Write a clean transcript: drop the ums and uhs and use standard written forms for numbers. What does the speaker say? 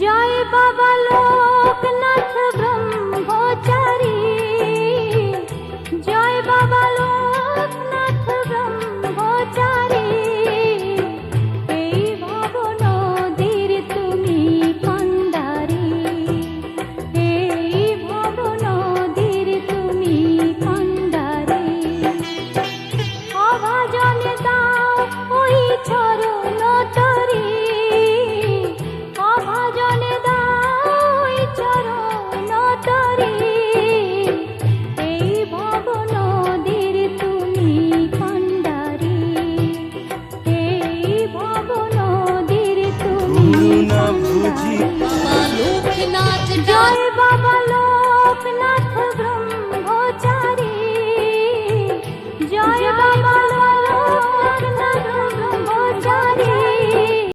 জয় বাবা লোকনাথ ব্রহ্মচারী, জয় বাবা লোকনাথ ব্রহ্মচারী। এই ভব নদীর তুমি কান্ডারি, এই ভব নদীর তুমি কান্ডারি। অভাজনে দাও ওই চরণ তরি, অভাজনে দাও ওই চরণ তরি। এই ভব নদীর তুমি কান্ডারি, এই ভব নদীর তুমি কান্ডারি। জয় বাবা লোকনাথ।